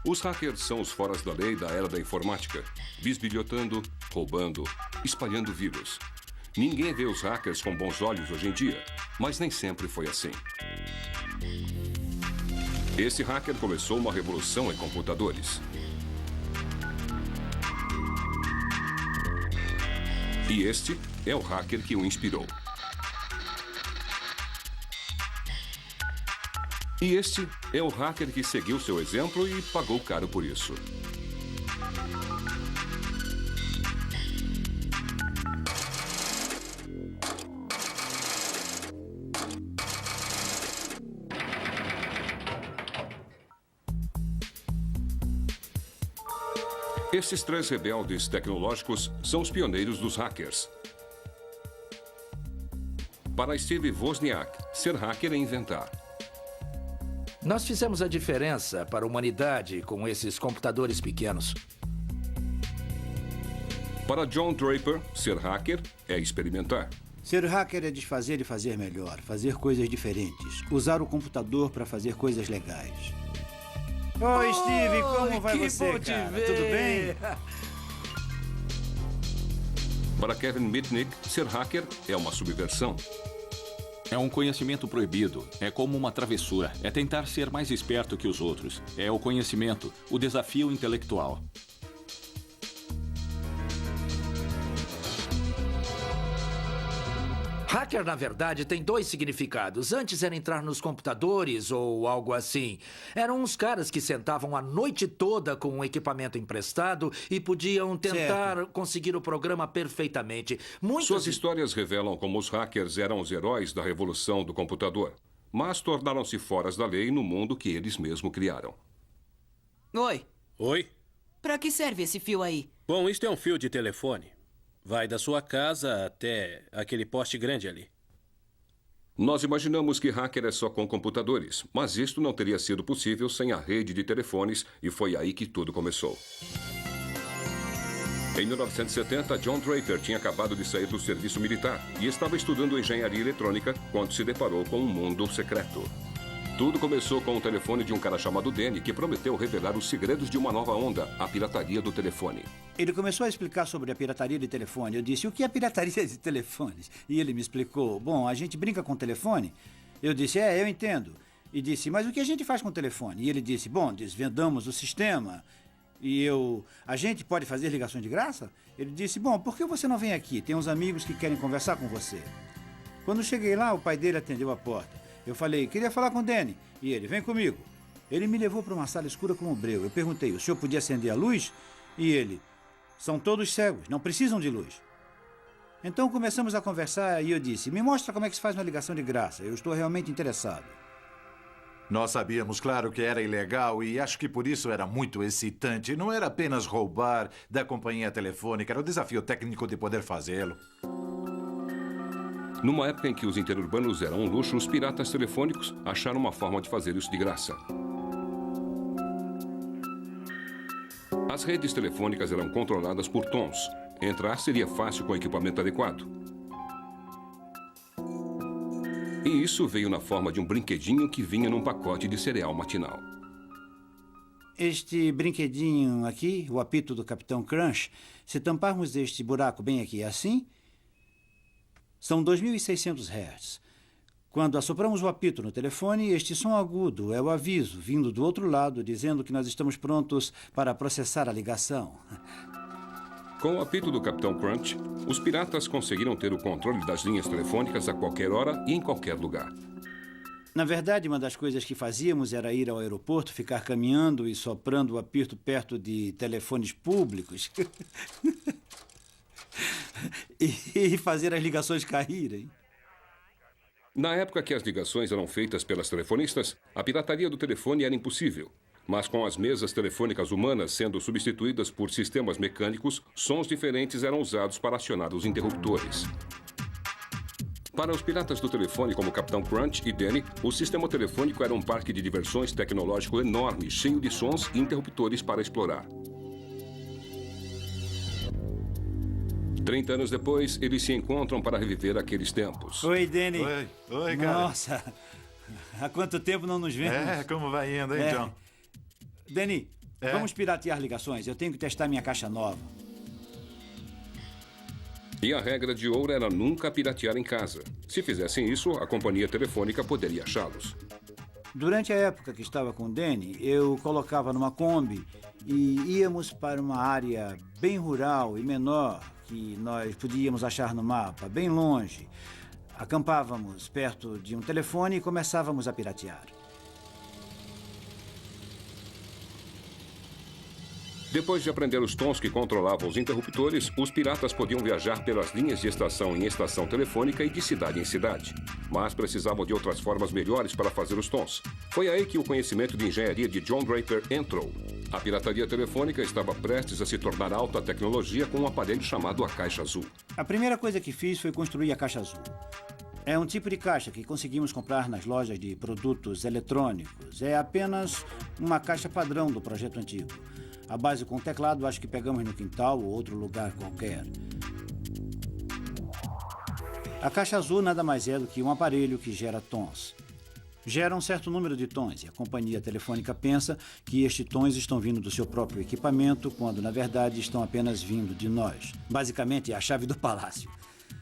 Os hackers são os foras da lei da era da informática, bisbilhotando, roubando, espalhando vírus. Ninguém vê os hackers com bons olhos hoje em dia, mas nem sempre foi assim. Esse hacker começou uma revolução em computadores. E este é o hacker que o inspirou. E este é o hacker que seguiu seu exemplo e pagou caro por isso. Esses três rebeldes tecnológicos são os pioneiros dos hackers. Para Steve Wozniak, ser hacker é inventar. Nós fizemos a diferença para a humanidade com esses computadores pequenos. Para John Draper, ser hacker é experimentar. Ser hacker é desfazer e fazer melhor, fazer coisas diferentes, usar o computador para fazer coisas legais. Oi, Steve, como vai você, cara? Tudo bem? Para Kevin Mitnick, ser hacker é uma subversão. É um conhecimento proibido. É como uma travessura. É tentar ser mais esperto que os outros. É o conhecimento, o desafio intelectual. Hacker, na verdade, tem dois significados. Antes era entrar nos computadores ou algo assim. Eram uns caras que sentavam a noite toda com um equipamento emprestado e podiam tentar conseguir o programa perfeitamente. Suas histórias revelam como os hackers eram os heróis da revolução do computador, mas tornaram-se foras da lei no mundo que eles mesmos criaram. Oi. Oi? Pra que serve esse fio aí? Bom, isto é um fio de telefone. Vai da sua casa até aquele poste grande ali. Nós imaginamos que hacker é só com computadores, mas isto não teria sido possível sem a rede de telefones e foi aí que tudo começou. Em 1970, John Draper tinha acabado de sair do serviço militar e estava estudando engenharia eletrônica quando se deparou com um mundo secreto. Tudo começou com um telefone de um cara chamado Danny que prometeu revelar os segredos de uma nova onda, a pirataria do telefone. Ele começou a explicar sobre a pirataria de telefone. Eu disse, o que é pirataria de telefones? E ele me explicou, bom, a gente brinca com telefone? Eu disse, eu entendo. E disse, mas o que a gente faz com o telefone? E ele disse, bom, desvendamos o sistema. E a gente pode fazer ligações de graça? Ele disse, bom, por que você não vem aqui? Tem uns amigos que querem conversar com você. Quando cheguei lá, o pai dele atendeu a porta. Eu falei, queria falar com o Danny. E ele, vem comigo. Ele me levou para uma sala escura como um breu. Eu perguntei, o senhor podia acender a luz? E ele, são todos cegos, não precisam de luz. Então começamos a conversar e eu disse, me mostra como é que se faz uma ligação de graça. Eu estou realmente interessado. Nós sabíamos, claro, que era ilegal e acho que por isso era muito excitante. Não era apenas roubar da companhia telefônica, era o desafio técnico de poder fazê-lo. Numa época em que os interurbanos eram um luxo, os piratas telefônicos acharam uma forma de fazer isso de graça. As redes telefônicas eram controladas por tons. Entrar seria fácil com equipamento adequado. E isso veio na forma de um brinquedinho que vinha num pacote de cereal matinal. Este brinquedinho aqui, o apito do Capitão Crunch, se tamparmos este buraco bem aqui assim, são 2.600 Hz. Quando assopramos o apito no telefone, este som agudo é o aviso vindo do outro lado, dizendo que nós estamos prontos para processar a ligação. Com o apito do Capitão Crunch, os piratas conseguiram ter o controle das linhas telefônicas a qualquer hora e em qualquer lugar. Na verdade, uma das coisas que fazíamos era ir ao aeroporto, ficar caminhando e soprando o apito perto de telefones públicos. E fazer as ligações caírem. Na época que as ligações eram feitas pelas telefonistas, a pirataria do telefone era impossível. Mas com as mesas telefônicas humanas sendo substituídas por sistemas mecânicos, sons diferentes eram usados para acionar os interruptores. Para os piratas do telefone como Capitão Crunch e Danny, o sistema telefônico era um parque de diversões tecnológico enorme, cheio de sons e interruptores para explorar. 30 anos depois, eles se encontram para reviver aqueles tempos. Oi, Danny. Oi, cara. Nossa, há quanto tempo não nos vemos? Como vai indo, hein, John? Danny, É? Vamos piratear ligações. Eu tenho que testar minha caixa nova. E a regra de ouro era nunca piratear em casa. Se fizessem isso, a companhia telefônica poderia achá-los. Durante a época que estava com o Danny, eu colocava numa Kombi e íamos para uma área bem rural e menor que nós podíamos achar no mapa, bem longe. Acampávamos perto de um telefone e começávamos a piratear. Depois de aprender os tons que controlavam os interruptores, os piratas podiam viajar pelas linhas de estação em estação telefônica e de cidade em cidade. Mas precisavam de outras formas melhores para fazer os tons. Foi aí que o conhecimento de engenharia de John Draper entrou. A pirataria telefônica estava prestes a se tornar alta tecnologia com um aparelho chamado a Caixa Azul. A primeira coisa que fiz foi construir a Caixa Azul. É um tipo de caixa que conseguimos comprar nas lojas de produtos eletrônicos. É apenas uma caixa padrão do projeto antigo. A base com teclado acho que pegamos no quintal ou outro lugar qualquer. A Caixa Azul nada mais é do que um aparelho que gera tons. Gera um certo número de tons e a companhia telefônica pensa que estes tons estão vindo do seu próprio equipamento, quando na verdade estão apenas vindo de nós. Basicamente é a chave do palácio.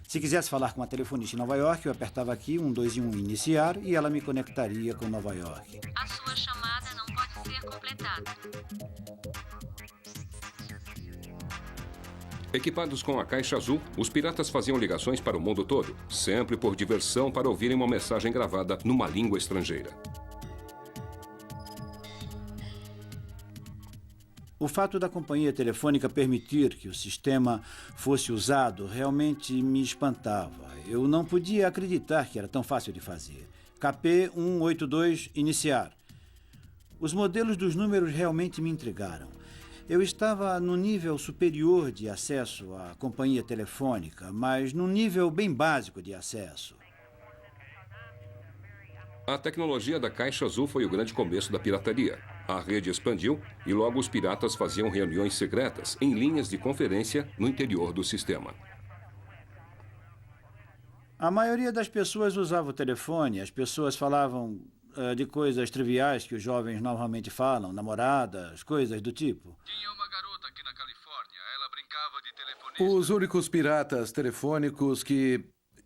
Se quisesse falar com uma telefonista em Nova York, eu apertava aqui 1, 2 e 1 iniciar e ela me conectaria com Nova York. A sua chamada não pode ser completada. Equipados com a Caixa Azul, os piratas faziam ligações para o mundo todo, sempre por diversão para ouvirem uma mensagem gravada numa língua estrangeira. O fato da companhia telefônica permitir que o sistema fosse usado realmente me espantava. Eu não podia acreditar que era tão fácil de fazer. KP 182, iniciar. Os modelos dos números realmente me intrigaram. Eu estava no nível superior de acesso à companhia telefônica, mas num nível bem básico de acesso. A tecnologia da Caixa Azul foi o grande começo da pirataria. A rede expandiu e logo os piratas faziam reuniões secretas em linhas de conferência no interior do sistema. A maioria das pessoas usava o telefone, as pessoas falavam de coisas triviais que os jovens normalmente falam, namoradas, coisas do tipo. Tinha uma garota aqui na Califórnia, ela brincava de telefonista. Os únicos piratas telefônicos que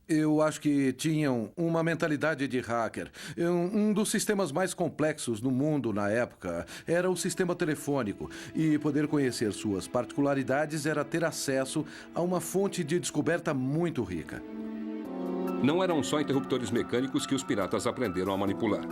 eu acho que tinham uma mentalidade de hacker. Um dos sistemas mais complexos no mundo na época era o sistema telefônico. E poder conhecer suas particularidades era ter acesso a uma fonte de descoberta muito rica. Não eram só interruptores mecânicos que os piratas aprenderam a manipular.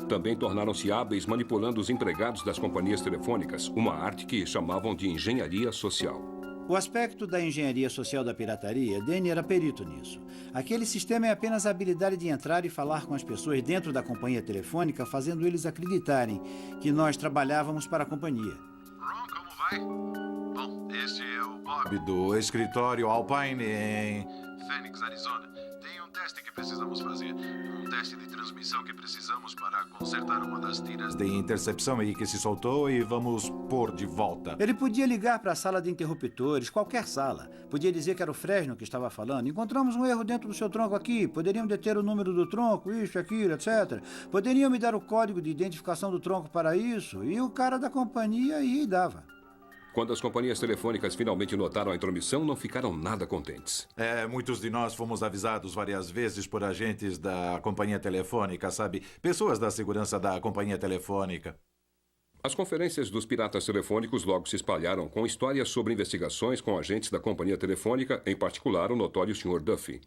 Também tornaram-se hábeis manipulando os empregados das companhias telefônicas, uma arte que chamavam de engenharia social. O aspecto da engenharia social da pirataria, Danny era perito nisso. Aquele sistema é apenas a habilidade de entrar e falar com as pessoas dentro da companhia telefônica, fazendo eles acreditarem que nós trabalhávamos para a companhia. Ron, como vai? Bom, esse é o Bob Do escritório Alpine em Phoenix, Arizona. Tem um teste que precisamos fazer. Um teste de transmissão que precisamos para consertar uma das tiras de intercepção aí que se soltou e vamos pôr de volta. Ele podia ligar para a sala de interruptores, qualquer sala. Podia dizer que era o Fresno que estava falando. Encontramos um erro dentro do seu tronco aqui. Poderiam deter o número do tronco, isso, aquilo, etc. Poderiam me dar o código de identificação do tronco para isso. E o cara da companhia ia e dava. Quando as companhias telefônicas finalmente notaram a intromissão, não ficaram nada contentes. Muitos de nós fomos avisados várias vezes por agentes da companhia telefônica, sabe? Pessoas da segurança da companhia telefônica. As conferências dos piratas telefônicos logo se espalharam com histórias sobre investigações com agentes da companhia telefônica, em particular o notório Sr. Duffy.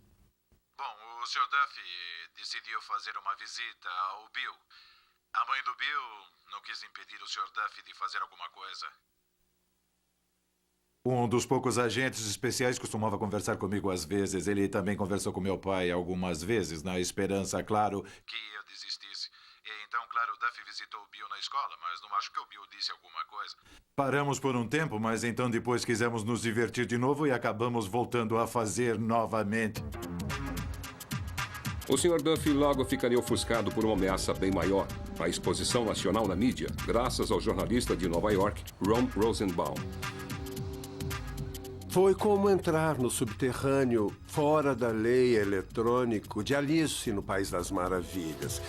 Bom, o Sr. Duffy decidiu fazer uma visita ao Bill. A mãe do Bill não quis impedir o Sr. Duffy de fazer alguma coisa. Um dos poucos agentes especiais costumava conversar comigo às vezes. Ele também conversou com meu pai algumas vezes, na esperança, claro, que eu desistisse. E então, claro, o Duffy visitou o Bill na escola, mas não acho que o Bill disse alguma coisa. Paramos por um tempo, mas então depois quisemos nos divertir de novo e acabamos voltando a fazer novamente. O Sr. Duffy logo ficaria ofuscado por uma ameaça bem maior, a exposição nacional na mídia, graças ao jornalista de Nova York, Ron Rosenbaum. Foi como entrar no subterrâneo, fora da lei eletrônico de Alice no País das Maravilhas.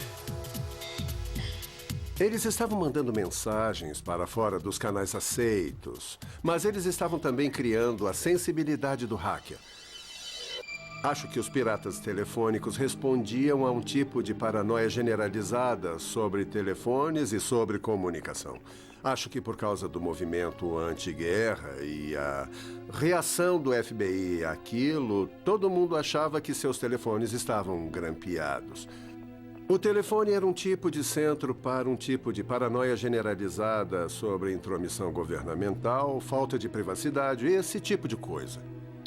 Eles estavam mandando mensagens para fora dos canais aceitos, mas eles estavam também criando a sensibilidade do hacker. Acho que os piratas telefônicos respondiam a um tipo de paranoia generalizada sobre telefones e sobre comunicação. Acho que por causa do movimento anti-guerra e a reação do FBI àquilo, todo mundo achava que seus telefones estavam grampeados. O telefone era um tipo de centro para um tipo de paranoia generalizada sobre intromissão governamental, falta de privacidade, esse tipo de coisa.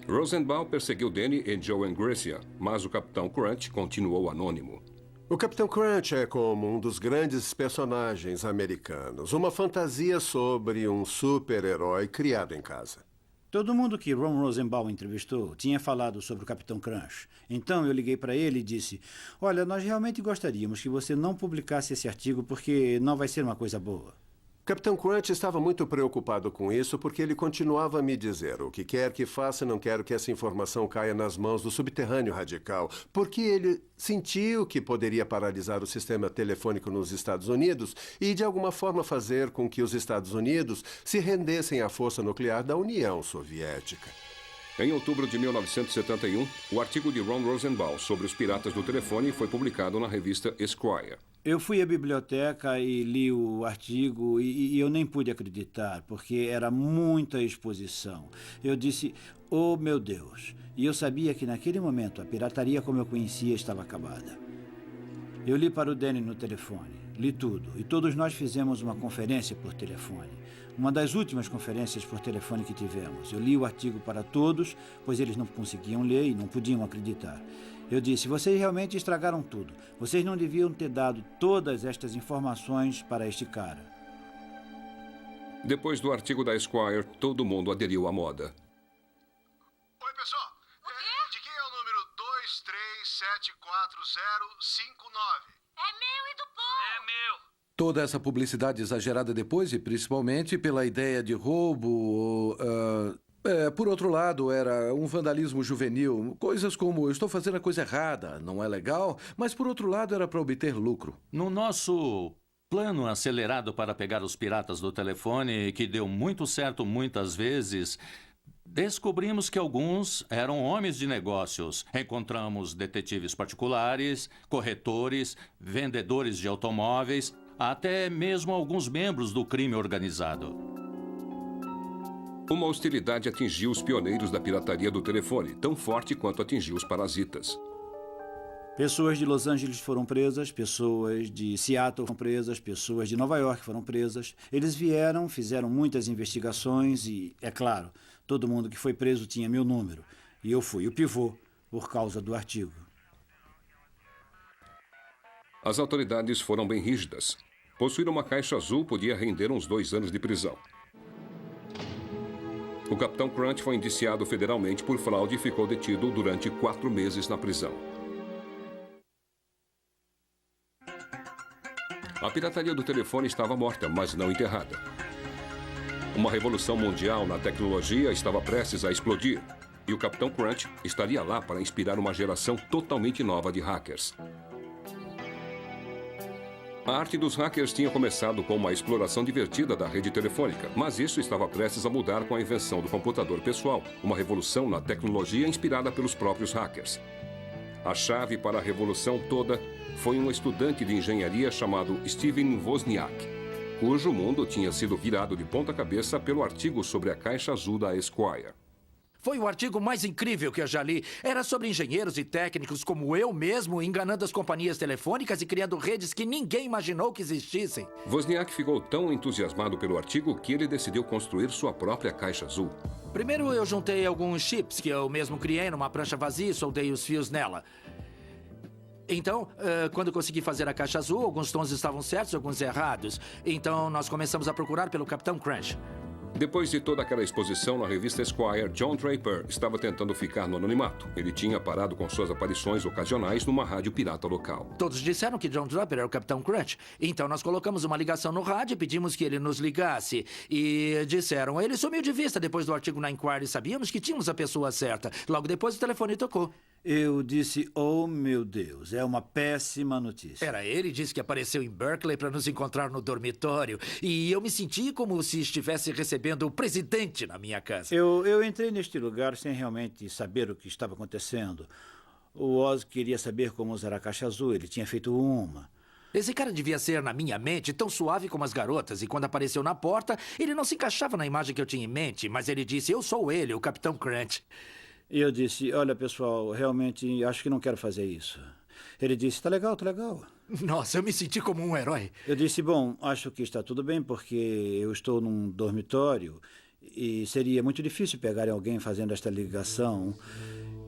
Rosenbaum perseguiu Danny e Joe Gracia, mas o Capitão Crunch continuou anônimo. O Capitão Crunch é como um dos grandes personagens americanos. Uma fantasia sobre um super-herói criado em casa. Todo mundo que Ron Rosenbaum entrevistou tinha falado sobre o Capitão Crunch. Então eu liguei para ele e disse: olha, nós realmente gostaríamos que você não publicasse esse artigo porque não vai ser uma coisa boa. Capitão Crunch estava muito preocupado com isso porque ele continuava a me dizer: o que quer que faça, não quero que essa informação caia nas mãos do subterrâneo radical, porque ele sentiu que poderia paralisar o sistema telefônico nos Estados Unidos e, de alguma forma, fazer com que os Estados Unidos se rendessem à força nuclear da União Soviética. Em outubro de 1971, o artigo de Ron Rosenbaum sobre os piratas do telefone foi publicado na revista Esquire. Eu fui à biblioteca e li o artigo e eu nem pude acreditar, porque era muita exposição. Eu disse: oh, meu Deus. E eu sabia que naquele momento a pirataria como eu conhecia estava acabada. Eu li para o Danny no telefone, li tudo, e todos nós fizemos uma conferência por telefone. Uma das últimas conferências por telefone que tivemos. Eu li o artigo para todos, pois eles não conseguiam ler e não podiam acreditar. Eu disse: vocês realmente estragaram tudo. Vocês não deviam ter dado todas estas informações para este cara. Depois do artigo da Esquire, todo mundo aderiu à moda. Oi, pessoal. De quem é o número 2374059? É meu e do Paul. É meu. Toda essa publicidade exagerada depois, e principalmente pela ideia de roubo... por outro lado, era um vandalismo juvenil. Coisas como: eu estou fazendo a coisa errada, não é legal. Mas, por outro lado, era para obter lucro. No nosso plano acelerado para pegar os piratas do telefone, que deu muito certo muitas vezes, descobrimos que alguns eram homens de negócios. Encontramos detetives particulares, corretores, vendedores de automóveis, até mesmo alguns membros do crime organizado. Uma hostilidade atingiu os pioneiros da pirataria do telefone, tão forte quanto atingiu os parasitas. Pessoas de Los Angeles foram presas, pessoas de Seattle foram presas, pessoas de Nova York foram presas. Eles vieram, fizeram muitas investigações e, é claro, todo mundo que foi preso tinha meu número. E eu fui o pivô por causa do artigo. As autoridades foram bem rígidas. Possuir uma caixa azul podia render uns 2 anos de prisão. O Capitão Crunch foi indiciado federalmente por fraude e ficou detido durante 4 meses na prisão. A pirataria do telefone estava morta, mas não enterrada. Uma revolução mundial na tecnologia estava prestes a explodir, e o Capitão Crunch estaria lá para inspirar uma geração totalmente nova de hackers. A arte dos hackers tinha começado com uma exploração divertida da rede telefônica, mas isso estava prestes a mudar com a invenção do computador pessoal, uma revolução na tecnologia inspirada pelos próprios hackers. A chave para a revolução toda foi um estudante de engenharia chamado Steven Wozniak, cujo mundo tinha sido virado de ponta cabeça pelo artigo sobre a caixa azul da Esquire. Foi o artigo mais incrível que eu já li. Era sobre engenheiros e técnicos como eu mesmo, enganando as companhias telefônicas e criando redes que ninguém imaginou que existissem. Wozniak ficou tão entusiasmado pelo artigo que ele decidiu construir sua própria caixa azul. Primeiro eu juntei alguns chips que eu mesmo criei numa prancha vazia e soldei os fios nela. Então, quando consegui fazer a caixa azul, alguns tons estavam certos e alguns errados. Então nós começamos a procurar pelo Capitão Crunch. Depois de toda aquela exposição na revista Esquire, John Draper estava tentando ficar no anonimato. Ele tinha parado com suas aparições ocasionais numa rádio pirata local. Todos disseram que John Draper era o Capitão Crunch. Então nós colocamos uma ligação no rádio e pedimos que ele nos ligasse. E disseram: ele sumiu de vista depois do artigo na Inquiry. Sabíamos que tínhamos a pessoa certa. Logo depois o telefone tocou. Eu disse, oh meu Deus, é uma péssima notícia. Era ele, disse que apareceu em Berkeley para nos encontrar no dormitório. E eu me senti como se estivesse recebendo o presidente na minha casa. Eu entrei neste lugar sem realmente saber o que estava acontecendo. O Oz queria saber como usar a caixa azul, ele tinha feito uma. Esse cara devia ser, na minha mente, tão suave como as garotas. E quando apareceu na porta, ele não se encaixava na imagem que eu tinha em mente. Mas ele disse, eu sou ele, o Capitão Crunch. E eu disse, olha, pessoal, realmente acho que não quero fazer isso. Ele disse, tá legal, tá legal. Nossa, eu me senti como um herói. Eu disse, bom, acho que está tudo bem, porque eu estou num dormitório e seria muito difícil pegarem alguém fazendo esta ligação.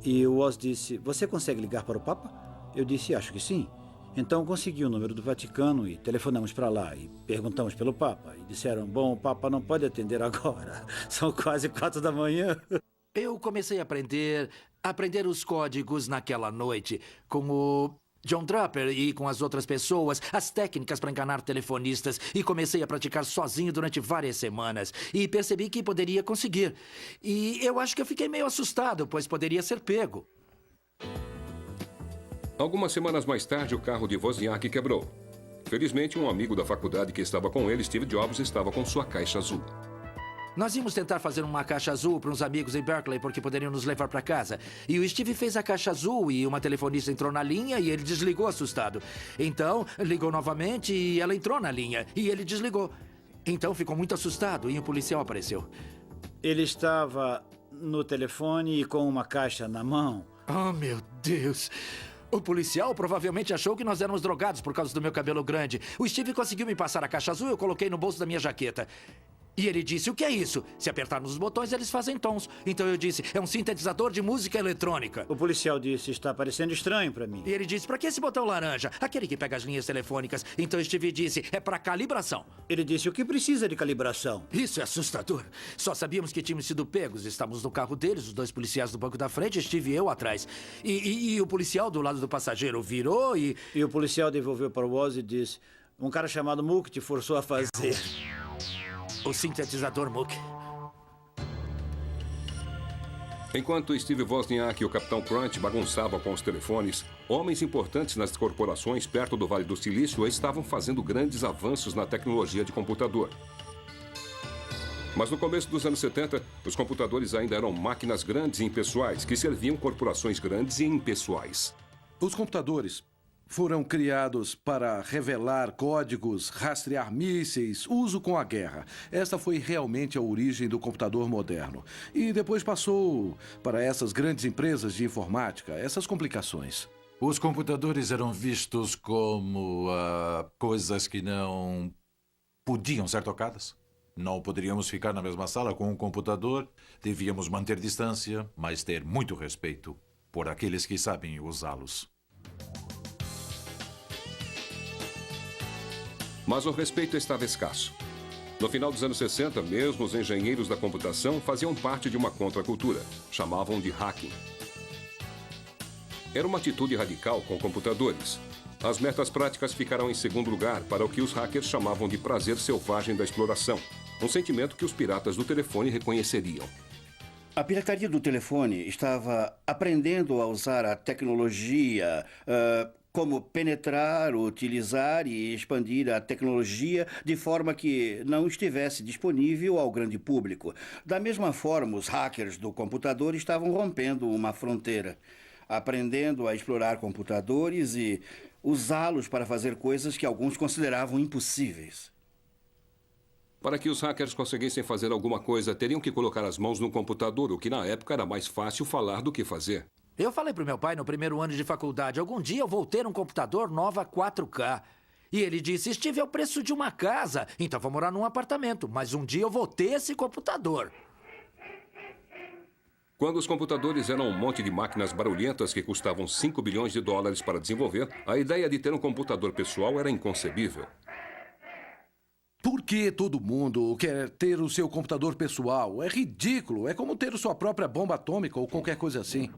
E o Oz disse, você consegue ligar para o Papa? Eu disse, acho que sim. Então consegui o número do Vaticano e telefonamos para lá e perguntamos pelo Papa. E disseram, bom, o Papa não pode atender agora. São quase 4 da manhã. Eu comecei a aprender os códigos naquela noite, com o John Draper e com as outras pessoas, as técnicas para enganar telefonistas, e comecei a praticar sozinho durante várias semanas. E percebi que poderia conseguir. E eu acho que eu fiquei meio assustado, pois poderia ser pego. Algumas semanas mais tarde, o carro de Wozniak quebrou. Felizmente, um amigo da faculdade que estava com ele, Steve Jobs, estava com sua caixa azul. Nós íamos tentar fazer uma caixa azul para uns amigos em Berkeley, porque poderiam nos levar para casa. E o Steve fez a caixa azul e uma telefonista entrou na linha e ele desligou assustado. Então, ligou novamente e ela entrou na linha e ele desligou. Então, ficou muito assustado e um policial apareceu. Ele estava no telefone e com uma caixa na mão. Oh, meu Deus! O policial provavelmente achou que nós éramos drogados por causa do meu cabelo grande. O Steve conseguiu me passar a caixa azul e eu coloquei no bolso da minha jaqueta. E ele disse, o que é isso? Se apertar nos botões, eles fazem tons. Então eu disse, é um sintetizador de música eletrônica. O policial disse, está parecendo estranho para mim. E ele disse, para que esse botão laranja? Aquele que pega as linhas telefônicas. Então Steve disse, é para calibração. Ele disse, o que precisa de calibração? Isso é assustador. Só sabíamos que tínhamos sido pegos. Estávamos no carro deles, os 2 policiais no banco da frente, Steve e eu atrás. E o policial do lado do passageiro virou e... E o policial devolveu para o Oz e disse, um cara chamado Mook te forçou a fazer... O sintetizador Mook. Enquanto Steve Wozniak e o Capitão Crunch bagunçavam com os telefones, homens importantes nas corporações perto do Vale do Silício estavam fazendo grandes avanços na tecnologia de computador. Mas no começo dos anos 70, os computadores ainda eram máquinas grandes e impessoais que serviam corporações grandes e impessoais. Os computadores foram criados para revelar códigos, rastrear mísseis, uso com a guerra. Esta foi realmente a origem do computador moderno. E depois passou para essas grandes empresas de informática, essas complicações. Os computadores eram vistos como coisas que não podiam ser tocadas. Não poderíamos ficar na mesma sala com um computador. Devíamos manter distância, mas ter muito respeito por aqueles que sabem usá-los. Mas o respeito estava escasso. No final dos anos 60, mesmo os engenheiros da computação faziam parte de uma contracultura. Chamavam de hacking. Era uma atitude radical com computadores. As metas práticas ficaram em segundo lugar para o que os hackers chamavam de prazer selvagem da exploração. Um sentimento que os piratas do telefone reconheceriam. A pirataria do telefone estava aprendendo a usar a tecnologia... como penetrar, utilizar e expandir a tecnologia de forma que não estivesse disponível ao grande público. Da mesma forma, os hackers do computador estavam rompendo uma fronteira, aprendendo a explorar computadores e usá-los para fazer coisas que alguns consideravam impossíveis. Para que os hackers conseguissem fazer alguma coisa, teriam que colocar as mãos no computador, o que na época era mais fácil falar do que fazer. Eu falei pro meu pai no primeiro ano de faculdade, algum dia eu vou ter um computador Nova 4K. E ele disse, Steve, é o preço de uma casa, então vou morar num apartamento, mas um dia eu vou ter esse computador. Quando os computadores eram um monte de máquinas barulhentas que custavam $5 bilhões para desenvolver, a ideia de ter um computador pessoal era inconcebível. Por que todo mundo quer ter o seu computador pessoal? É ridículo, é como ter sua própria bomba atômica ou qualquer coisa assim.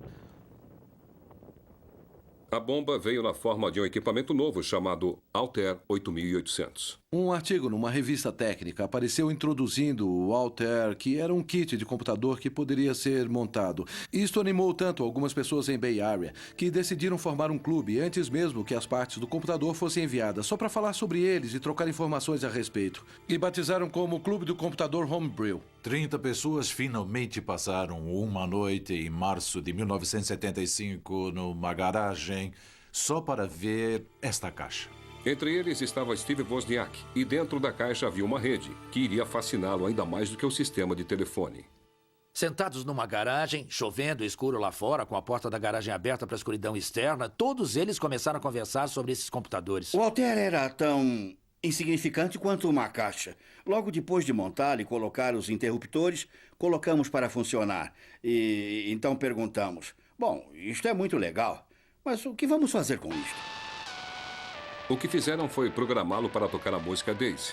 A bomba veio na forma de um equipamento novo chamado Altair 8800. Um artigo numa revista técnica apareceu introduzindo o Altair, que era um kit de computador que poderia ser montado. Isto animou tanto algumas pessoas em Bay Area que decidiram formar um clube antes mesmo que as partes do computador fossem enviadas, só para falar sobre eles e trocar informações a respeito. E batizaram como Clube do Computador Homebrew. 30 pessoas finalmente passaram uma noite em março de 1975 numa garagem só para ver esta caixa. Entre eles estava Steve Wozniak, e dentro da caixa havia uma rede, que iria fasciná-lo ainda mais do que o sistema de telefone. Sentados numa garagem, chovendo, escuro lá fora, com a porta da garagem aberta para a escuridão externa, todos eles começaram a conversar sobre esses computadores. O Altair era tão insignificante quanto uma caixa. Logo depois de montar e colocar os interruptores, colocamos para funcionar. E então perguntamos, bom, isto é muito legal, mas o que vamos fazer com isto? O que fizeram foi programá-lo para tocar a música Daisy.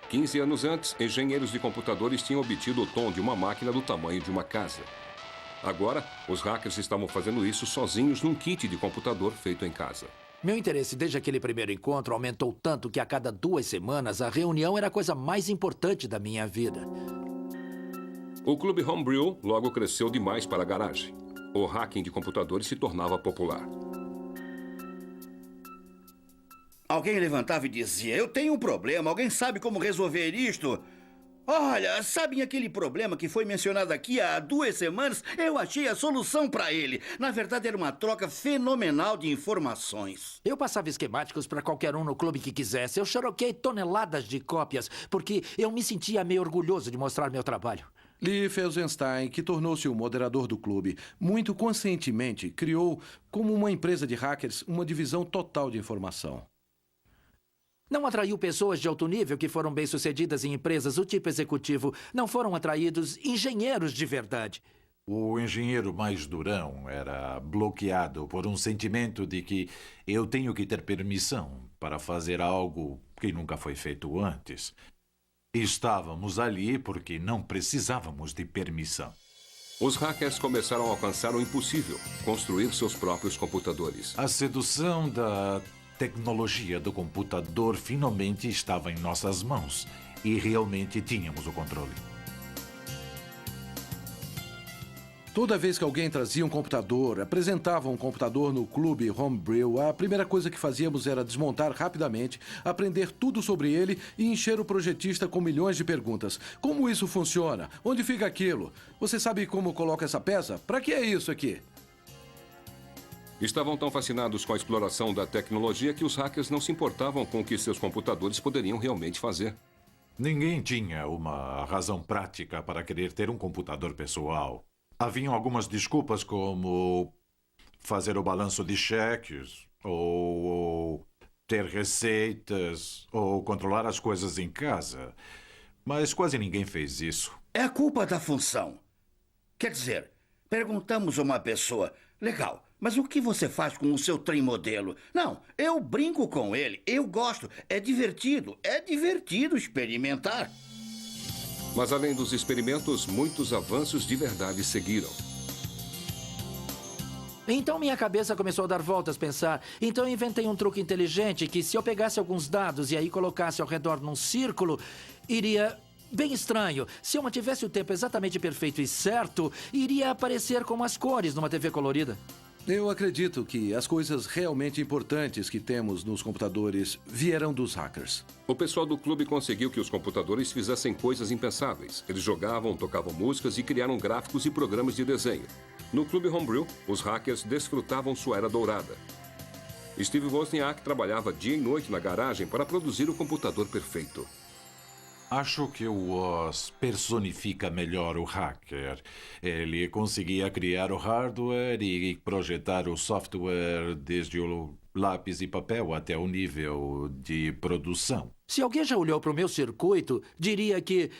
15 anos antes, engenheiros de computadores tinham obtido o tom de uma máquina do tamanho de uma casa. Agora, os hackers estavam fazendo isso sozinhos num kit de computador feito em casa. Meu interesse desde aquele primeiro encontro aumentou tanto que a cada 2 semanas a reunião era a coisa mais importante da minha vida. O clube Homebrew logo cresceu demais para a garagem. O hacking de computadores se tornava popular. Alguém levantava e dizia, eu tenho um problema, alguém sabe como resolver isto? Olha, sabem aquele problema que foi mencionado aqui há 2 semanas? Eu achei a solução para ele. Na verdade, era uma troca fenomenal de informações. Eu passava esquemáticos para qualquer um no clube que quisesse. Eu xeroquei toneladas de cópias, porque eu me sentia meio orgulhoso de mostrar meu trabalho. Lee Felsenstein, que tornou-se o moderador do clube, muito conscientemente criou, como uma empresa de hackers, uma divisão total de informação. Não atraiu pessoas de alto nível que foram bem-sucedidas em empresas do tipo executivo. Não foram atraídos engenheiros de verdade. O engenheiro mais durão era bloqueado por um sentimento de que eu tenho que ter permissão para fazer algo que nunca foi feito antes. Estávamos ali porque não precisávamos de permissão. Os hackers começaram a alcançar o impossível, construir seus próprios computadores. A sedução da tecnologia do computador finalmente estava em nossas mãos e realmente tínhamos o controle. Toda vez que alguém trazia um computador, apresentava um computador no clube Homebrew, a primeira coisa que fazíamos era desmontar rapidamente, aprender tudo sobre ele e encher o projetista com milhões de perguntas. Como isso funciona? Onde fica aquilo? Você sabe como coloca essa peça? Para que é isso aqui? Estavam tão fascinados com a exploração da tecnologia que os hackers não se importavam com o que seus computadores poderiam realmente fazer. Ninguém tinha uma razão prática para querer ter um computador pessoal. Haviam algumas desculpas como fazer o balanço de cheques, ou ter receitas, ou controlar as coisas em casa. Mas quase ninguém fez isso. É a culpa da função. Quer dizer, perguntamos a uma pessoa, legal, mas o que você faz com o seu trem modelo? Não, eu brinco com ele, eu gosto, é divertido experimentar. Mas além dos experimentos, muitos avanços de verdade seguiram. Então minha cabeça começou a dar voltas, pensar. Então eu inventei um truque inteligente que se eu pegasse alguns dados e aí colocasse ao redor num círculo, iria bem estranho. Se eu mantivesse o tempo exatamente perfeito e certo, iria aparecer como as cores numa TV colorida. Eu acredito que as coisas realmente importantes que temos nos computadores vieram dos hackers. O pessoal do clube conseguiu que os computadores fizessem coisas impensáveis. Eles jogavam, tocavam músicas e criaram gráficos e programas de desenho. No clube Homebrew, os hackers desfrutavam sua era dourada. Steve Wozniak trabalhava dia e noite na garagem para produzir o computador perfeito. Acho que o Woz personifica melhor o hacker. Ele conseguia criar o hardware e projetar o software desde o lápis e papel até o nível de produção. Se alguém já olhou para o meu circuito, diria que...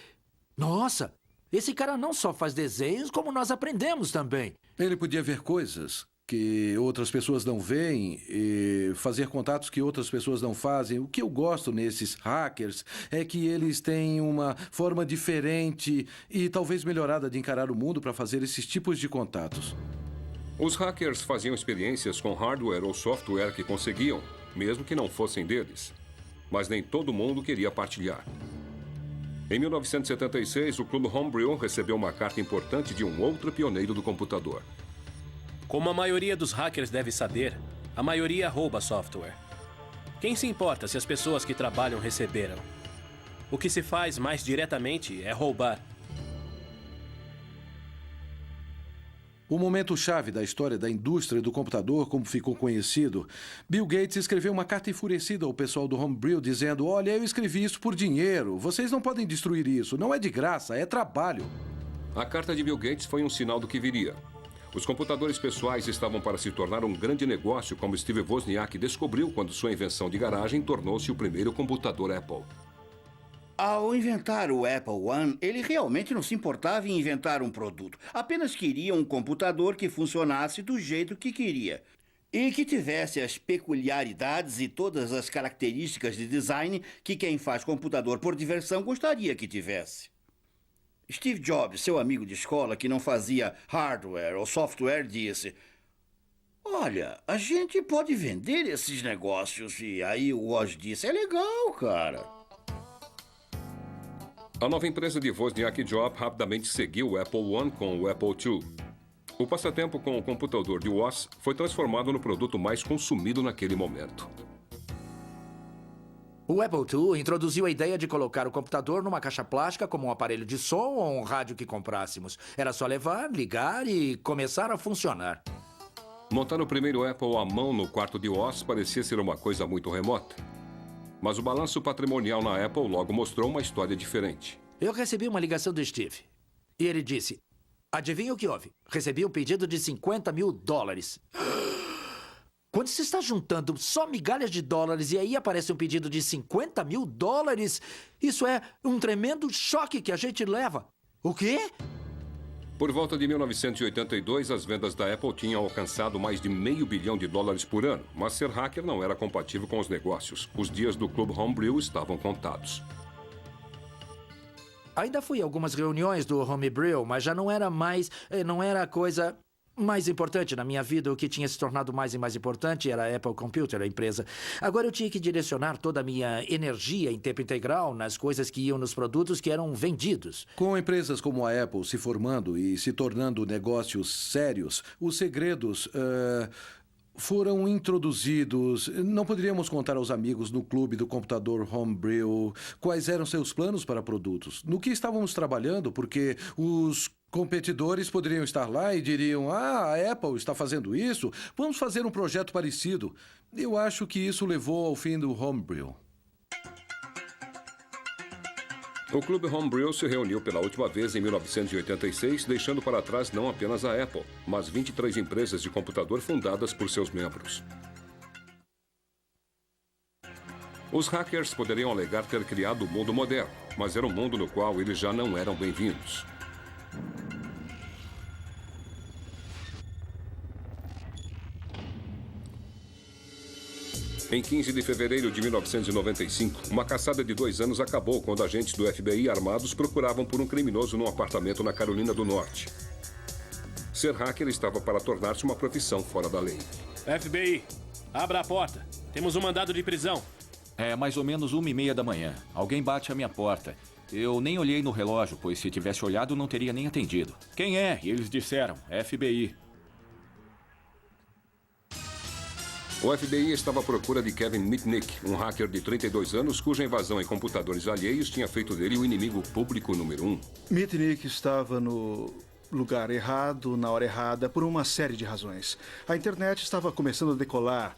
Nossa, esse cara não só faz desenhos, como nós aprendemos também. Ele podia ver coisas que outras pessoas não veem e fazer contatos que outras pessoas não fazem. O que eu gosto nesses hackers é que eles têm uma forma diferente e talvez melhorada de encarar o mundo para fazer esses tipos de contatos. Os hackers faziam experiências com hardware ou software que conseguiam, mesmo que não fossem deles. Mas nem todo mundo queria partilhar. Em 1976, o Clube Homebrew recebeu uma carta importante de um outro pioneiro do computador. Como a maioria dos hackers deve saber, a maioria rouba software. Quem se importa se as pessoas que trabalham receberam? O que se faz mais diretamente é roubar. O momento-chave da história da indústria do computador, como ficou conhecido, Bill Gates escreveu uma carta enfurecida ao pessoal do Homebrew, dizendo: olha, eu escrevi isso por dinheiro. Vocês não podem destruir isso. Não é de graça, é trabalho. A carta de Bill Gates foi um sinal do que viria. Os computadores pessoais estavam para se tornar um grande negócio, como Steve Wozniak descobriu quando sua invenção de garagem tornou-se o primeiro computador Apple. Ao inventar o Apple I, ele realmente não se importava em inventar um produto. Apenas queria um computador que funcionasse do jeito que queria. E que tivesse as peculiaridades e todas as características de design que quem faz computador por diversão gostaria que tivesse. Steve Jobs, seu amigo de escola que não fazia hardware ou software, disse: olha, a gente pode vender esses negócios. E aí o Woz disse: é legal, cara. A nova empresa de Wozniak e Jobs rapidamente seguiu o Apple I com o Apple II. O passatempo com o computador de Woz foi transformado no produto mais consumido naquele momento. O Apple II introduziu a ideia de colocar o computador numa caixa plástica como um aparelho de som ou um rádio que comprássemos. Era só levar, ligar e começar a funcionar. Montar o primeiro Apple à mão no quarto de Woz parecia ser uma coisa muito remota. Mas o balanço patrimonial na Apple logo mostrou uma história diferente. Eu recebi uma ligação do Steve. E ele disse: adivinha o que houve? Recebi um pedido de $50 mil. Quando se está juntando só migalhas de dólares e aí aparece um pedido de $50 mil, isso é um tremendo choque que a gente leva. O quê? Por volta de 1982, as vendas da Apple tinham alcançado mais de $500 bilhão por ano, mas ser hacker não era compatível com os negócios. Os dias do Clube Homebrew estavam contados. Ainda fui a algumas reuniões do Homebrew, mas já não era a coisa mais importante na minha vida. O que tinha se tornado mais e mais importante era a Apple Computer, a empresa. Agora eu tinha que direcionar toda a minha energia em tempo integral nas coisas que iam nos produtos que eram vendidos. Com empresas como a Apple se formando e se tornando negócios sérios, os segredos foram introduzidos. Não poderíamos contar aos amigos no clube do computador Homebrew quais eram seus planos para produtos, no que estávamos trabalhando, porque os competidores poderiam estar lá e diriam: a Apple está fazendo isso, vamos fazer um projeto parecido. Eu acho que isso levou ao fim do Homebrew. O Clube Homebrew se reuniu pela última vez em 1986, deixando para trás não apenas a Apple, mas 23 empresas de computador fundadas por seus membros. Os hackers poderiam alegar ter criado o mundo moderno, mas era um mundo no qual eles já não eram bem-vindos. Em 15 de fevereiro de 1995, uma caçada de 2 anos acabou quando agentes do FBI armados procuravam por um criminoso num apartamento na Carolina do Norte. Ser hacker estava para tornar-se uma profissão fora da lei. FBI, abra a porta. Temos um mandado de prisão. É mais ou menos 1h30 da manhã. Alguém bate à minha porta. Eu nem olhei no relógio, pois se tivesse olhado não teria nem atendido. Quem é? E eles disseram: FBI. O FBI estava à procura de Kevin Mitnick, um hacker de 32 anos cuja invasão em computadores alheios tinha feito dele o inimigo público número 1. Mitnick estava no lugar errado, na hora errada, por uma série de razões. A internet estava começando a decolar.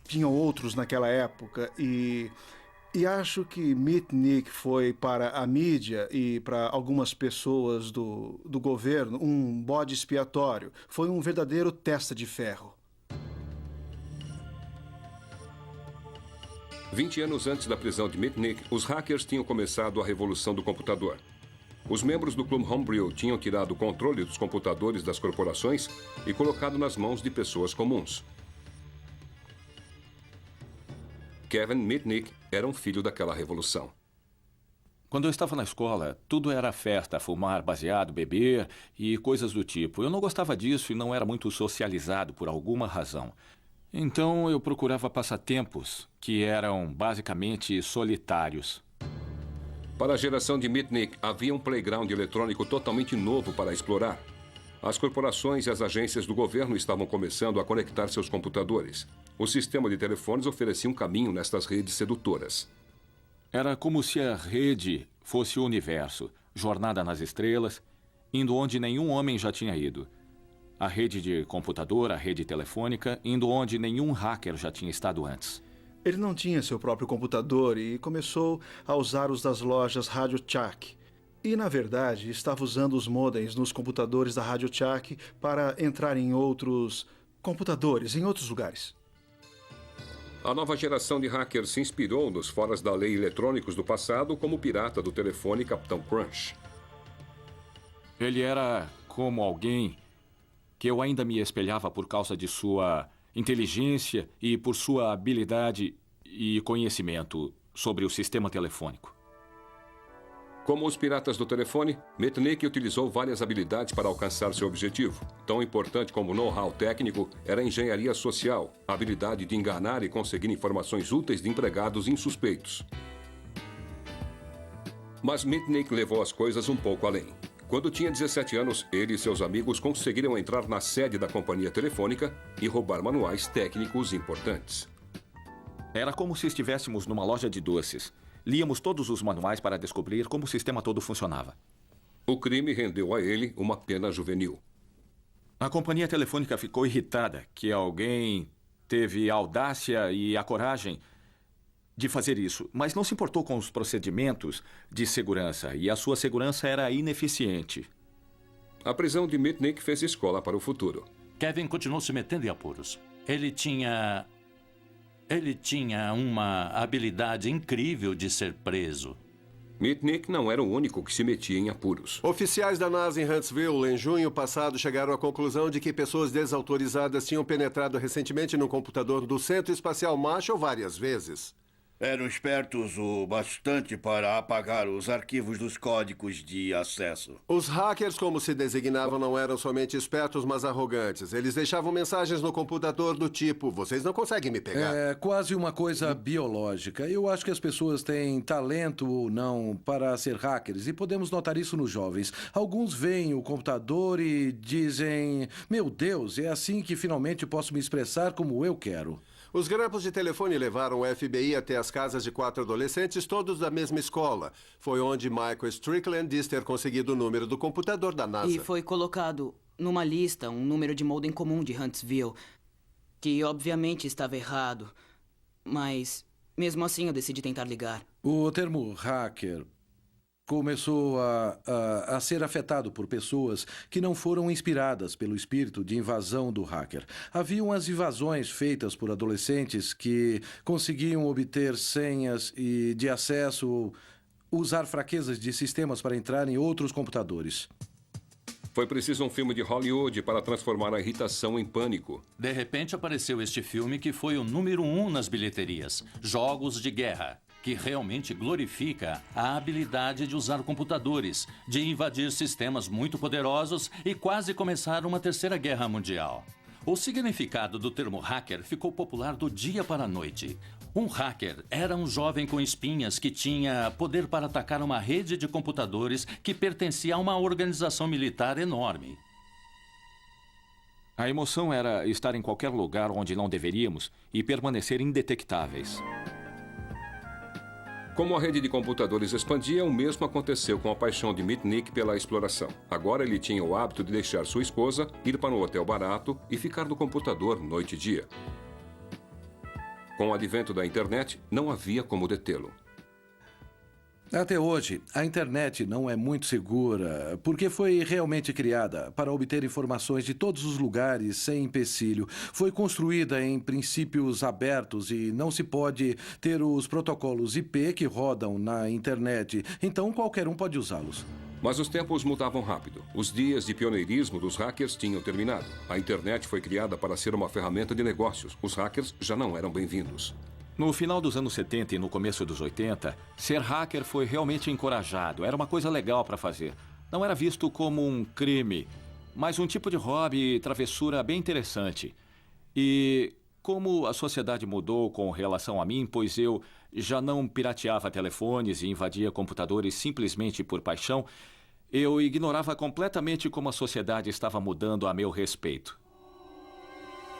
Tinham outros naquela época e acho que Mitnick foi para a mídia e para algumas pessoas do governo um bode expiatório. Foi um verdadeiro testa de ferro. 20 anos antes da prisão de Mitnick, os hackers tinham começado a revolução do computador. Os membros do Clube Homebrew tinham tirado o controle dos computadores das corporações e colocado nas mãos de pessoas comuns. Kevin Mitnick era um filho daquela revolução. Quando eu estava na escola, tudo era festa, fumar baseado, beber e coisas do tipo. Eu não gostava disso e não era muito socializado por alguma razão. Então eu procurava passatempos que eram basicamente solitários. Para a geração de Mitnick, havia um playground eletrônico totalmente novo para explorar. As corporações e as agências do governo estavam começando a conectar seus computadores. O sistema de telefones oferecia um caminho nestas redes sedutoras. Era como se a rede fosse o universo, jornada nas estrelas, indo onde nenhum homem já tinha ido. A rede de computador, a rede telefônica, indo onde nenhum hacker já tinha estado antes. Ele não tinha seu próprio computador e começou a usar os das lojas Radio Shack. E, na verdade, estava usando os modems nos computadores da Radio Shack para entrar em outros computadores, em outros lugares. A nova geração de hackers se inspirou nos foras da lei eletrônicos do passado, como o pirata do telefone Capitão Crunch. Ele era como alguém que eu ainda me espelhava por causa de sua inteligência e por sua habilidade e conhecimento sobre o sistema telefônico. Como os piratas do telefone, Mitnick utilizou várias habilidades para alcançar seu objetivo. Tão importante como o know-how técnico era a engenharia social, a habilidade de enganar e conseguir informações úteis de empregados insuspeitos. Mas Mitnick levou as coisas um pouco além. Quando tinha 17 anos, ele e seus amigos conseguiram entrar na sede da companhia telefônica e roubar manuais técnicos importantes. Era como se estivéssemos numa loja de doces. Líamos todos os manuais para descobrir como o sistema todo funcionava. O crime rendeu a ele uma pena juvenil. A companhia telefônica ficou irritada que alguém teve a audácia e a coragem de fazer isso, mas não se importou com os procedimentos de segurança e a sua segurança era ineficiente. A prisão de Mitnick fez escola para o futuro. Kevin continuou se metendo em apuros. Ele tinha uma habilidade incrível de ser preso. Mitnick não era o único que se metia em apuros. Oficiais da NASA em Huntsville, em junho passado, chegaram à conclusão de que pessoas desautorizadas tinham penetrado recentemente no computador do Centro Espacial Marshall várias vezes. Eram espertos o bastante para apagar os arquivos dos códigos de acesso. Os hackers, como se designavam, não eram somente espertos, mas arrogantes. Eles deixavam mensagens no computador do tipo: vocês não conseguem me pegar. É quase uma coisa biológica. Eu acho que as pessoas têm talento ou não para ser hackers e podemos notar isso nos jovens. Alguns veem o computador e dizem: meu Deus, é assim que finalmente posso me expressar como eu quero. Os grampos de telefone levaram o FBI até as casas de 4 adolescentes, todos da mesma escola. Foi onde Michael Strickland diz ter conseguido o número do computador da NASA. E foi colocado numa lista um número de modem comum de Huntsville, que obviamente estava errado. Mas, mesmo assim, eu decidi tentar ligar. O termo hacker começou a ser afetado por pessoas que não foram inspiradas pelo espírito de invasão do hacker. Haviam as invasões feitas por adolescentes que conseguiam obter senhas e de acesso, usar fraquezas de sistemas para entrar em outros computadores. Foi preciso um filme de Hollywood para transformar a irritação em pânico. De repente apareceu este filme que foi o número 1 nas bilheterias, Jogos de Guerra, que realmente glorifica a habilidade de usar computadores, de invadir sistemas muito poderosos e quase começar uma terceira guerra mundial. O significado do termo hacker ficou popular do dia para a noite. Um hacker era um jovem com espinhas que tinha poder para atacar uma rede de computadores que pertencia a uma organização militar enorme. A emoção era estar em qualquer lugar onde não deveríamos e permanecer indetectáveis. Como a rede de computadores expandia, o mesmo aconteceu com a paixão de Mitnick pela exploração. Agora ele tinha o hábito de deixar sua esposa, ir para um hotel barato e ficar no computador noite e dia. Com o advento da internet, não havia como detê-lo. Até hoje, a internet não é muito segura, porque foi realmente criada para obter informações de todos os lugares sem empecilho. Foi construída em princípios abertos e não se pode ter os protocolos IP que rodam na internet, então qualquer um pode usá-los. Mas os tempos mudavam rápido. Os dias de pioneirismo dos hackers tinham terminado. A internet foi criada para ser uma ferramenta de negócios. Os hackers já não eram bem-vindos. No final dos anos 70 e no começo dos 80, ser hacker foi realmente encorajado. Era uma coisa legal para fazer. Não era visto como um crime, mas um tipo de hobby e travessura bem interessante. E como a sociedade mudou com relação a mim, pois eu já não pirateava telefones e invadia computadores simplesmente por paixão, eu ignorava completamente como a sociedade estava mudando a meu respeito.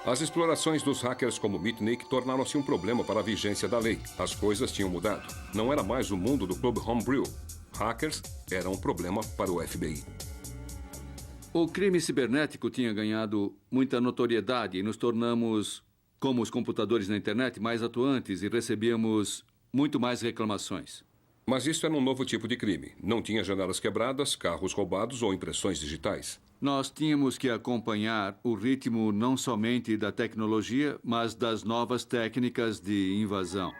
As explorações dos hackers como Mitnick tornaram-se um problema para a vigência da lei. As coisas tinham mudado. Não era mais o mundo do Clube Homebrew. Hackers eram um problema para o FBI. O crime cibernético tinha ganhado muita notoriedade e nos tornamos, como os computadores na internet, mais atuantes e recebíamos muito mais reclamações. Mas isso era um novo tipo de crime. Não tinha janelas quebradas, carros roubados ou impressões digitais. Nós tínhamos que acompanhar o ritmo não somente da tecnologia, mas das novas técnicas de invasão.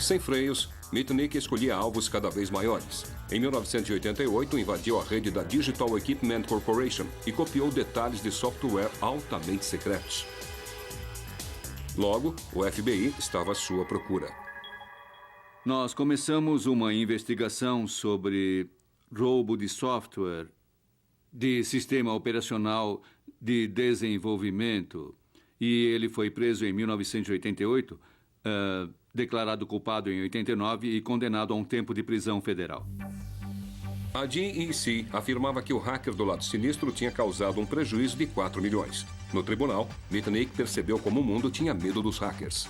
Sem freios, Mitnick escolhia alvos cada vez maiores. Em 1988, invadiu a rede da Digital Equipment Corporation e copiou detalhes de software altamente secretos. Logo, o FBI estava à sua procura. Nós começamos uma investigação sobre roubo de software, de sistema operacional de desenvolvimento, e ele foi preso em 1988, declarado culpado em 89 e condenado a um tempo de prisão federal. A DEC afirmava que o hacker do lado sinistro tinha causado um prejuízo de 4 milhões. No tribunal, Mitnick percebeu como o mundo tinha medo dos hackers.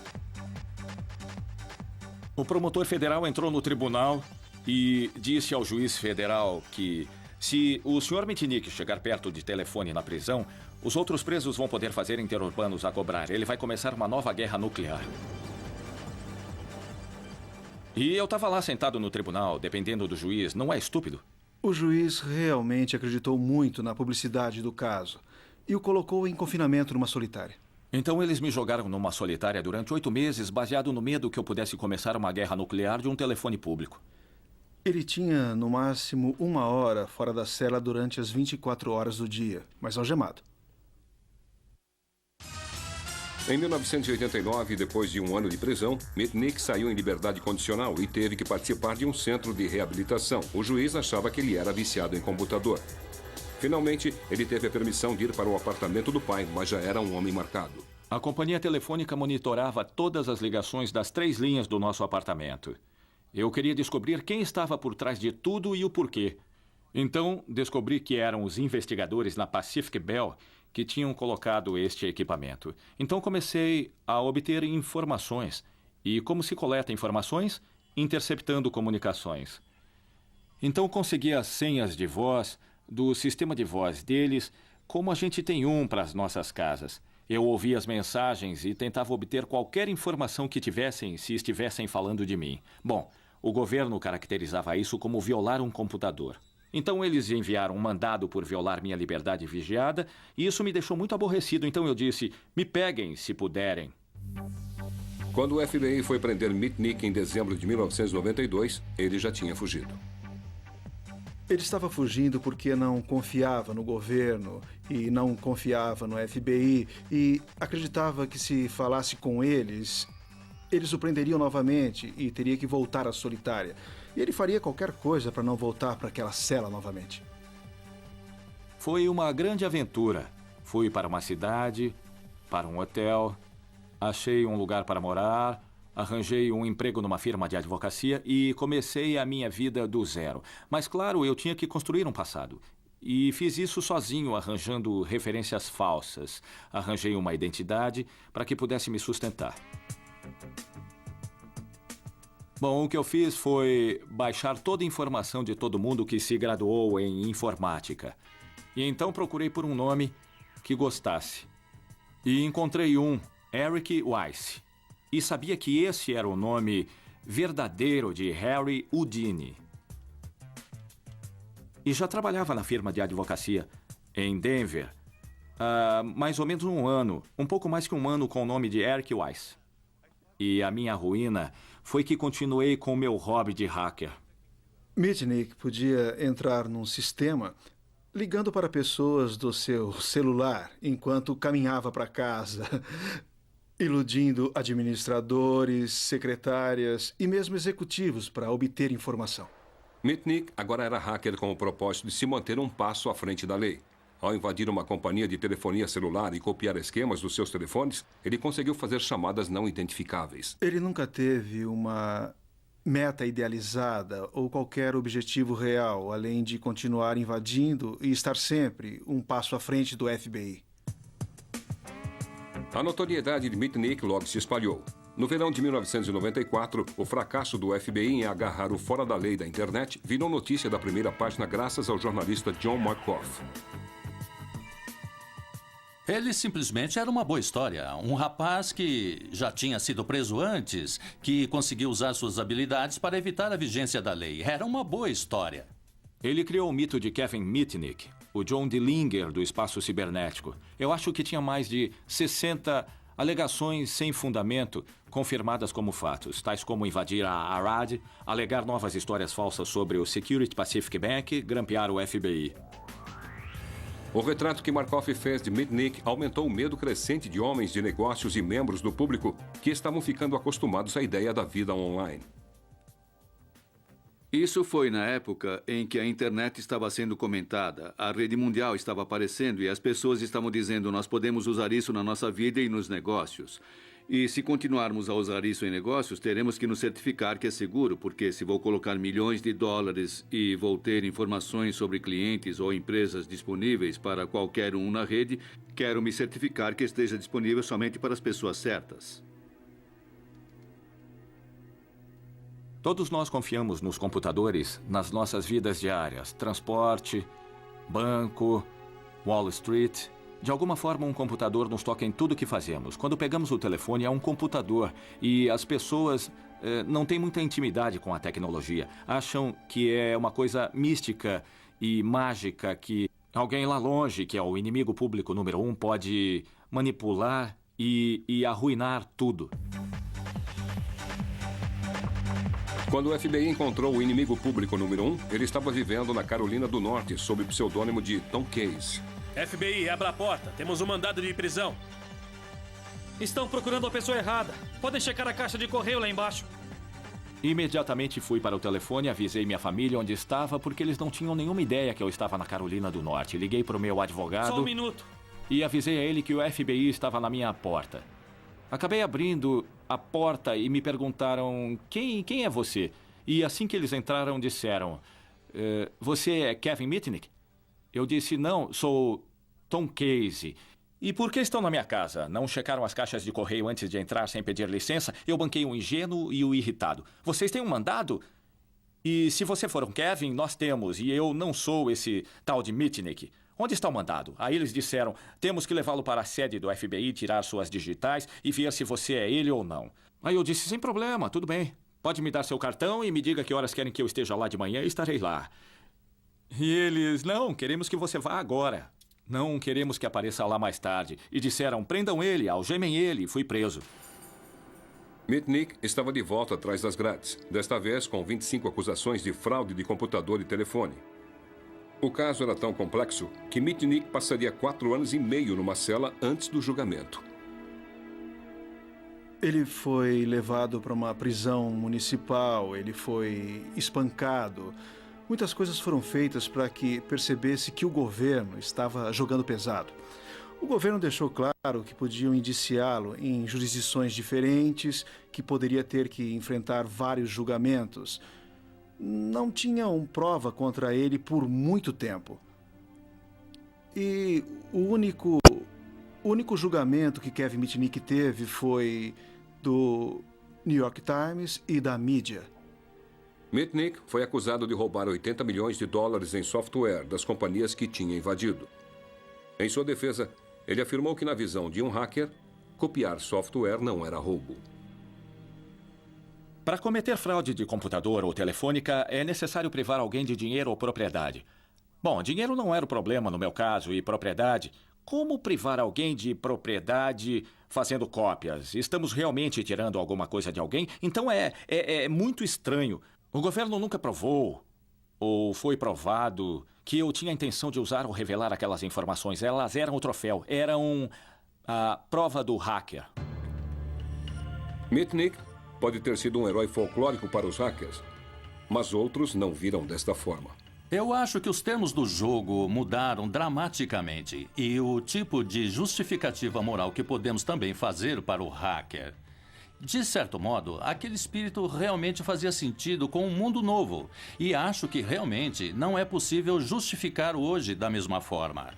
O promotor federal entrou no tribunal e disse ao juiz federal que, se o Sr. Mitnick chegar perto de telefone na prisão, os outros presos vão poder fazer interurbanos a cobrar. Ele vai começar uma nova guerra nuclear. E eu estava lá sentado no tribunal, dependendo do juiz. Não é estúpido? O juiz realmente acreditou muito na publicidade do caso e o colocou em confinamento numa solitária. Então eles me jogaram numa solitária durante 8 meses, baseado no medo que eu pudesse começar uma guerra nuclear de um telefone público. Ele tinha, no máximo, 1 hora fora da cela durante as 24 horas do dia, mas algemado. Em 1989, depois de 1 ano de prisão, Mitnick saiu em liberdade condicional e teve que participar de um centro de reabilitação. O juiz achava que ele era viciado em computador. Finalmente, ele teve a permissão de ir para o apartamento do pai, mas já era um homem marcado. A companhia telefônica monitorava todas as ligações das 3 linhas do nosso apartamento. Eu queria descobrir quem estava por trás de tudo e o porquê. Então, descobri que eram os investigadores na Pacific Bell que tinham colocado este equipamento. Então, comecei a obter informações. E como se coleta informações? Interceptando comunicações. Então, consegui as senhas de voz do sistema de voz deles, como a gente tem um para as nossas casas. Eu ouvia as mensagens e tentava obter qualquer informação que tivessem se estivessem falando de mim. Bom, o governo caracterizava isso como violar um computador. Então eles enviaram um mandado por violar minha liberdade vigiada e isso me deixou muito aborrecido. Então eu disse, me peguem se puderem. Quando o FBI foi prender Mitnick em dezembro de 1992, ele já tinha fugido. Ele estava fugindo porque não confiava no governo e não confiava no FBI e acreditava que se falasse com eles, eles o prenderiam novamente e teria que voltar à solitária. E ele faria qualquer coisa para não voltar para aquela cela novamente. Foi uma grande aventura. Fui para uma cidade, para um hotel, achei um lugar para morar, arranjei um emprego numa firma de advocacia e comecei a minha vida do zero. Mas, claro, eu tinha que construir um passado. E fiz isso sozinho, arranjando referências falsas. Arranjei uma identidade para que pudesse me sustentar. Bom, o que eu fiz foi baixar toda a informação de todo mundo que se graduou em informática. E então procurei por um nome que gostasse. E encontrei um, Eric Weiss. E sabia que esse era o nome verdadeiro de Harry Houdini. E já trabalhava na firma de advocacia em Denver há mais ou menos 1 ano, um pouco mais que 1 ano com o nome de Eric Weiss. E a minha ruína foi que continuei com o meu hobby de hacker. Mitnick podia entrar num sistema ligando para pessoas do seu celular enquanto caminhava para casa. iludindo administradores, secretárias e mesmo executivos para obter informação. Mitnick agora era hacker com o propósito de se manter um passo à frente da lei. Ao invadir uma companhia de telefonia celular e copiar esquemas dos seus telefones, ele conseguiu fazer chamadas não identificáveis. Ele nunca teve uma meta idealizada ou qualquer objetivo real, além de continuar invadindo e estar sempre um passo à frente do FBI. A notoriedade de Mitnick logo se espalhou. No verão de 1994, o fracasso do FBI em agarrar o fora da lei da internet virou notícia da primeira página graças ao jornalista John Markoff. Ele simplesmente era uma boa história. Um rapaz que já tinha sido preso antes, que conseguiu usar suas habilidades para evitar a vigência da lei. Era uma boa história. Ele criou o mito de Kevin Mitnick, o John Dillinger do espaço cibernético. Eu acho que tinha mais de 60 alegações sem fundamento, confirmadas como fatos, tais como invadir a Arad, alegar novas histórias falsas sobre o Security Pacific Bank, grampear o FBI. O retrato que Markoff fez de Mitnick aumentou o medo crescente de homens de negócios e membros do público que estavam ficando acostumados à ideia da vida online. Isso foi na época em que a internet estava sendo comentada, a rede mundial estava aparecendo e as pessoas estavam dizendo: nós podemos usar isso na nossa vida e nos negócios. E se continuarmos a usar isso em negócios, teremos que nos certificar que é seguro, porque se vou colocar milhões de dólares e vou ter informações sobre clientes ou empresas disponíveis para qualquer um na rede, quero me certificar que esteja disponível somente para as pessoas certas. Todos nós confiamos nos computadores nas nossas vidas diárias. Transporte, banco, Wall Street. De alguma forma, um computador nos toca em tudo o que fazemos. Quando pegamos o telefone, é um computador. E as pessoas não têm muita intimidade com a tecnologia. Acham que é uma coisa mística e mágica que alguém lá longe, que é o inimigo público número 1, pode manipular e arruinar tudo. Quando o FBI encontrou o inimigo público número 1, ele estava vivendo na Carolina do Norte sob o pseudônimo de Tom Case. FBI, abra a porta. Temos um mandado de prisão. Estão procurando a pessoa errada. Podem checar a caixa de correio lá embaixo. Imediatamente fui para o telefone e avisei minha família onde estava, porque eles não tinham nenhuma ideia que eu estava na Carolina do Norte. Liguei para o meu advogado... Só um minuto. E avisei a ele que o FBI estava na minha porta. Acabei abrindo a porta e me perguntaram: quem é você? E assim que eles entraram, disseram: você é Kevin Mitnick? Eu disse: não, sou Tom Case. E por que estão na minha casa? Não checaram as caixas de correio antes de entrar sem pedir licença? Eu banquei o ingênuo e o irritado. Vocês têm um mandado? E se você for um Kevin, nós temos. E eu não sou esse tal de Mitnick. Onde está o mandado? Aí eles disseram: temos que levá-lo para a sede do FBI, tirar suas digitais e ver se você é ele ou não. Aí eu disse: sem problema, tudo bem. Pode me dar seu cartão e me diga que horas querem que eu esteja lá de manhã e estarei lá. E eles: não, queremos que você vá agora. Não queremos que apareça lá mais tarde. E disseram: prendam ele, algemem ele. E fui preso. Mitnick estava de volta atrás das grades, desta vez com 25 acusações de fraude de computador e telefone. O caso era tão complexo que Mitnick passaria 4 anos e meio numa cela antes do julgamento. Ele foi levado para uma prisão municipal, ele foi espancado. Muitas coisas foram feitas para que percebesse que o governo estava jogando pesado. O governo deixou claro que podiam indiciá-lo em jurisdições diferentes, que poderia ter que enfrentar vários julgamentos. Não tinham prova contra ele por muito tempo. E o único julgamento que Kevin Mitnick teve foi do New York Times e da mídia. Mitnick foi acusado de roubar 80 milhões de dólares em software das companhias que tinha invadido. Em sua defesa, ele afirmou que, na visão de um hacker, copiar software não era roubo. Para cometer fraude de computador ou telefônica, é necessário privar alguém de dinheiro ou propriedade. Bom, dinheiro não era o problema no meu caso, e propriedade. Como privar alguém de propriedade fazendo cópias? Estamos realmente tirando alguma coisa de alguém? Então é muito estranho. O governo nunca provou, ou foi provado, que eu tinha a intenção de usar ou revelar aquelas informações. Elas eram o troféu, eram a prova do hacker. Mitnick pode ter sido um herói folclórico para os hackers, mas outros não viram desta forma. Eu acho que os termos do jogo mudaram dramaticamente e o tipo de justificativa moral que podemos também fazer para o hacker. De certo modo, aquele espírito realmente fazia sentido com um mundo novo e acho que realmente não é possível justificar hoje da mesma forma.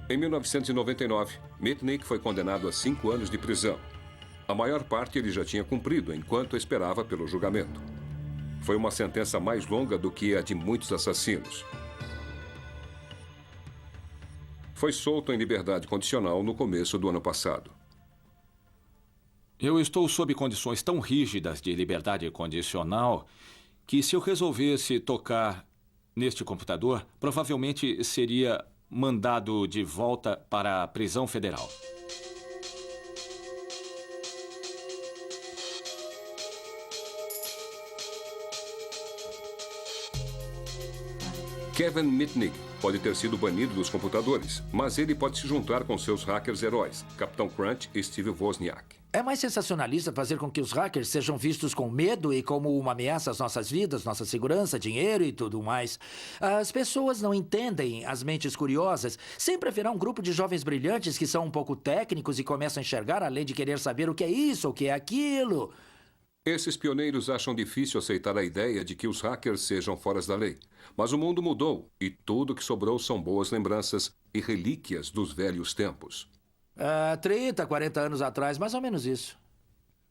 Em 1999, Mitnick foi condenado a 5 anos de prisão. A maior parte ele já tinha cumprido enquanto esperava pelo julgamento. Foi uma sentença mais longa do que a de muitos assassinos. Foi solto em liberdade condicional no começo do ano passado. Eu estou sob condições tão rígidas de liberdade condicional que, se eu resolvesse tocar neste computador, provavelmente seria mandado de volta para a prisão federal. Kevin Mitnick pode ter sido banido dos computadores, mas ele pode se juntar com seus hackers heróis, Capitão Crunch e Steve Wozniak. É mais sensacionalista fazer com que os hackers sejam vistos com medo e como uma ameaça às nossas vidas, nossa segurança, dinheiro e tudo mais. As pessoas não entendem as mentes curiosas. Sempre haverá um grupo de jovens brilhantes que são um pouco técnicos e começam a enxergar além de querer saber o que é isso, o que é aquilo. Esses pioneiros acham difícil aceitar a ideia de que os hackers sejam fora da lei. Mas o mundo mudou e tudo que sobrou são boas lembranças e relíquias dos velhos tempos. 30, 40 anos atrás, mais ou menos isso.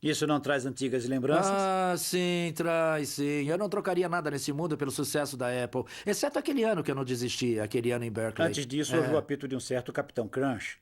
Isso não traz antigas lembranças? Sim, traz, sim. Eu não trocaria nada nesse mundo pelo sucesso da Apple, exceto aquele ano que eu não desisti, aquele ano em Berkeley. Antes disso, houve o apito de um certo Capitão Crunch.